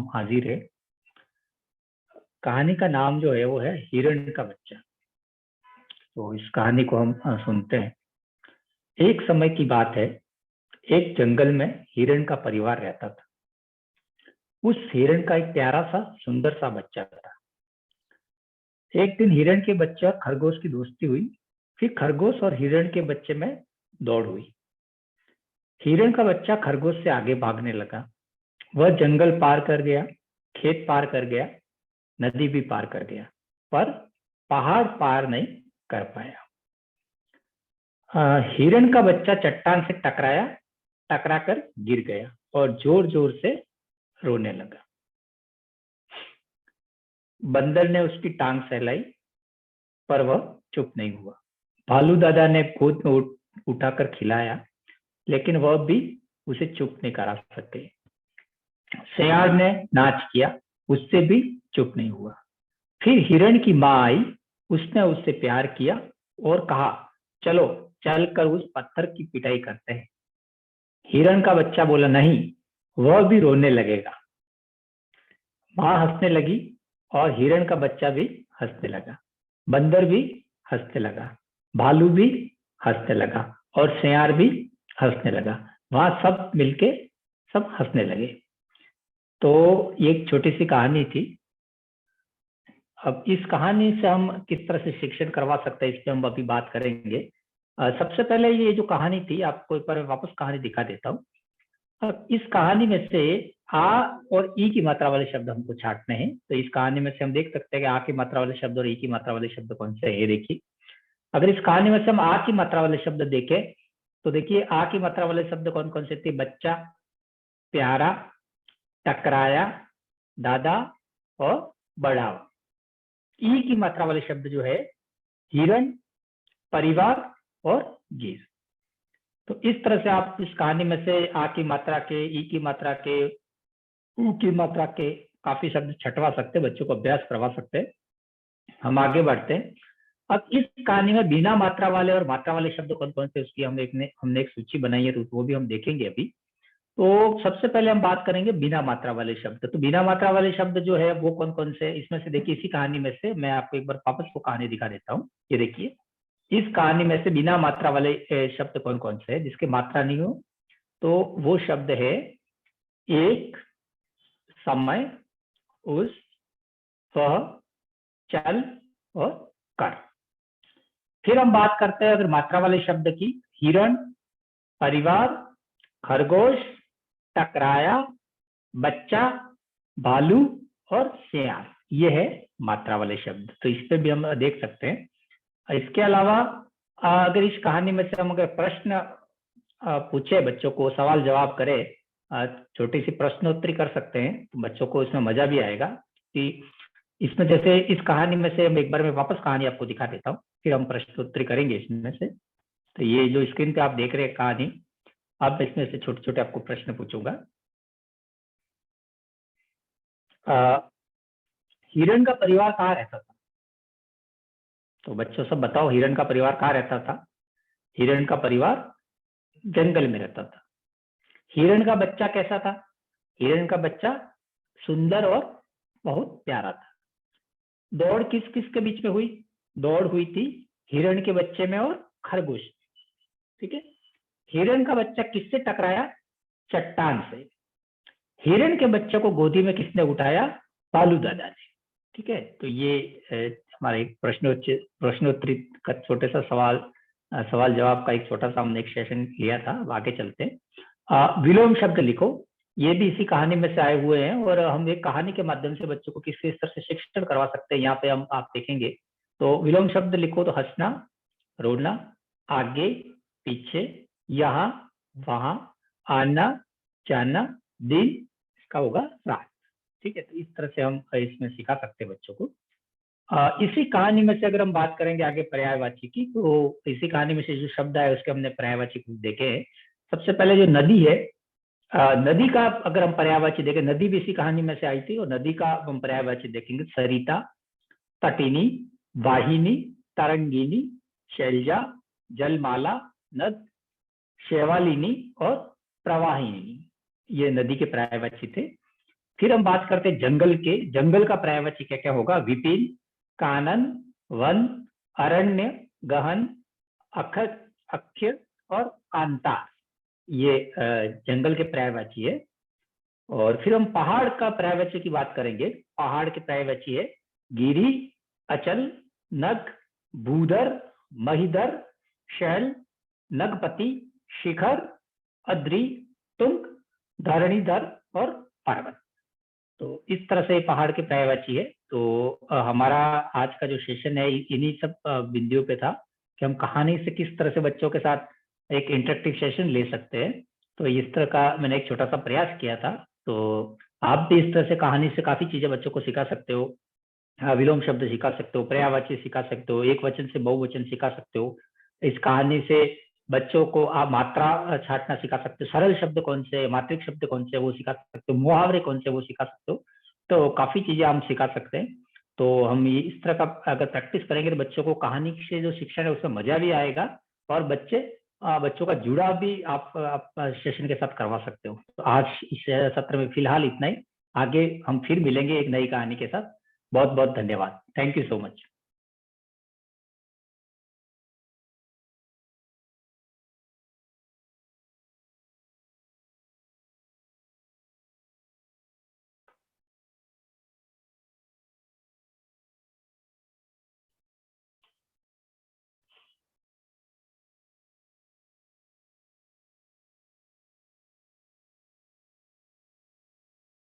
हम हाजिर है। कहानी का नाम जो है वो है हिरण का बच्चा। तो इस कहानी को हम सुनते हैं। एक समय की बात है, एक जंगल में हिरण का परिवार रहता था। उस हिरण का एक प्यारा सा सुंदर सा बच्चा था। एक दिन हिरण के बच्चे और खरगोश की दोस्ती हुई। फिर खरगोश और हिरण के बच्चे में दौड़ हुई। हिरण का बच्चा खरगोश से आगे भागने लगा। वह जंगल पार कर गया, खेत पार कर गया, नदी भी पार कर गया, पर पहाड़ पार नहीं कर पाया। हिरण का बच्चा चट्टान से टकराकर गिर गया और जोर जोर से रोने लगा। बंदर ने उसकी टांग सहलाई, पर वह चुप नहीं हुआ। भालू दादा ने गोद में उठाकर खिलाया, लेकिन वह भी उसे चुप नहीं करा सके। सियार ने नाच किया, उससे भी चुप नहीं हुआ। फिर हिरण की माँ आई, उसने उससे प्यार किया और कहा, चलो चलकर उस पत्थर की पिटाई करते हैं। हिरण का बच्चा बोला, नहीं, वह भी रोने लगेगा। माँ हंसने लगी और हिरण का बच्चा भी हंसने लगा। बंदर भी हंसने लगा, भालू भी हंसने लगा और सियार भी हंसने लगा। वहां सब मिलके सब हंसने लगे। तो ये एक छोटी सी कहानी थी। अब इस कहानी से हम किस तरह से शिक्षण करवा सकते हैं, इस पे हम अभी बात करेंगे। सबसे पहले ये जो कहानी थी, आपको एक बार वापस कहानी दिखा देता हूँ। अब इस कहानी में से आ और ई की मात्रा वाले शब्द हमको छांटने हैं। तो इस कहानी में से हम देख सकते हैं कि आ की मात्रा वाले शब्द और ई की मात्रा वाले शब्द कौन से हैं। ये देखिए, अगर इस कहानी में से हम आ की मात्रा वाले शब्द देखें तो देखिए आ की मात्रा वाले शब्द कौन कौन से थे। बच्चा, प्यारा, टकराया, दादा और बढ़ावा। ई की मात्रा वाले शब्द जो है हिरण, परिवार और गिर। तो इस तरह से आप इस कहानी में से आ की मात्रा के, ई की मात्रा के, ऊ की मात्रा के काफी शब्द छटवा सकते, बच्चों को अभ्यास करवा सकते। हम आगे बढ़ते हैं। अब इस कहानी में बिना मात्रा वाले और मात्रा वाले शब्द कौन कौन से, उसकी हमने एक सूची बनाई है, तो वो भी हम देखेंगे अभी। तो सबसे पहले हम बात करेंगे बिना मात्रा वाले शब्द। तो बिना मात्रा वाले शब्द जो है वो कौन कौन से, इसमें से देखिए, इसी कहानी में से मैं आपको एक बार वापस वो कहानी दिखा देता हूँ। ये देखिए, इस कहानी में से बिना मात्रा वाले शब्द कौन कौन से है, जिसके मात्रा नहीं हो। तो वो शब्द है एक, समय, उस, वह, चल और कर। फिर हम बात करते हैं अगर मात्रा वाले शब्द की। हिरण, परिवार, खरगोश, टकराया, बच्चा, भालू और सियार। ये है मात्रा वाले शब्द। तो इस पे भी हम देख सकते हैं। इसके अलावा अगर इस कहानी में से हम अगर प्रश्न पूछे, बच्चों को सवाल जवाब करे, छोटी सी प्रश्नोत्तरी कर सकते हैं, तो बच्चों को इसमें मजा भी आएगा। कि इसमें जैसे इस कहानी में से एक बार मैं वापस कहानी आपको दिखा देता हूँ, फिर हम प्रश्नोत्तरी करेंगे इसमें से। तो ये जो स्क्रीन पे आप देख रहे हैं कहानी, अब इसमें से छोटे छोटे आपको प्रश्न पूछूंगा। हिरण का परिवार कहाँ रहता था? तो बच्चों सब बताओ, हिरण का परिवार कहाँ रहता था? हिरण का परिवार जंगल में रहता था। हिरण का बच्चा कैसा था? हिरण का बच्चा सुंदर और बहुत प्यारा था। दौड़ किस किस के बीच में हुई? दौड़ हुई थी हिरण के बच्चे में और खरगोश। ठीक है। हिरण का बच्चा किससे टकराया? चट्टान से। हिरण के बच्चे को गोदी में किसने उठाया? भालू दादा ने। ठीक है। तो ये हमारा एक प्रश्नोत्तरी का छोटे सा सवाल जवाब का एक छोटा सा हमने एक सेशन लिया था। अब आगे चलते हैं। विलोम शब्द लिखो। ये भी इसी कहानी में से आए हुए हैं और हम एक कहानी के माध्यम से बच्चों को किस तरह से शिक्षण करवा सकते हैं, यहाँ पे हम आप देखेंगे। तो विलोम शब्द लिखो। तो हंसना, रोना, आगे, पीछे, यहाँ, वहां, आना, जाना, दिन, इसका होगा रात। ठीक है। तो इस तरह से हम इसमें सिखा सकते हैं बच्चों को। इसी कहानी में से अगर हम बात करेंगे आगे पर्यायवाची की, तो इसी कहानी में से जो शब्द आए उसके हमने पर्यायवाची कुछ देखे हैं। सबसे पहले जो नदी है, नदी का अगर हम पर्यायवाची देखें, नदी भी इसी कहानी में से आई थी और नदी का हम पर्यायवाची देखेंगे। सरिता, तटिनी, वाहिनी, तरंगिनी, शैलजा, जलमाला, नद, शेवालिनी और प्रवाहिनी। ये नदी के पर्यायवाची थे। फिर हम बात करते हैं जंगल के। जंगल का पर्यायवाची क्या क्या होगा? विपिन, कानन, वन, अरण्य, गहन, अक्ष और कांता। ये जंगल के पर्यायवाची है। और फिर हम पहाड़ का पर्यायवाची की बात करेंगे। पहाड़ के पर्यायवाची है गिरि, अचल, नग, भूधर, महिधर, शैल, नगपति, शिखर, अद्रि, तुंग, धरणीधर और पर्वत। तो इस तरह से पहाड़ के पर्यायवाची है। तो हमारा आज का जो सेशन है इन्हीं सब बिंदुओं पे था कि हम कहानी से किस तरह से बच्चों के साथ एक इंटरेक्टिव सेशन ले सकते हैं। तो इस तरह का मैंने एक छोटा सा प्रयास किया था। तो आप भी इस तरह से कहानी से काफी चीजें बच्चों को सिखा सकते हो। विलोम शब्द सिखा सकते हो, पर्यायवाची सिखा सकते हो, एक वचन से बहुवचन सिखा सकते हो। इस कहानी से बच्चों को आप मात्रा छांटना सिखा सकते हो, सरल शब्द कौन से, मात्रिक शब्द कौन से वो सिखा सकते हो, मुहावरे कौन से वो सिखा सकते हो। तो काफी चीजें हम सिखा सकते हैं। तो हम इस तरह का अगर प्रैक्टिस करेंगे तो बच्चों को कहानी से जो शिक्षण है उसमें मजा भी आएगा और बच्चों का जुड़ाव भी आप सेशन के साथ करवा सकते हो। तो आज इस सत्र में फिलहाल इतना ही। आगे हम फिर मिलेंगे एक नई कहानी के साथ। बहुत बहुत धन्यवाद। Thank you so much.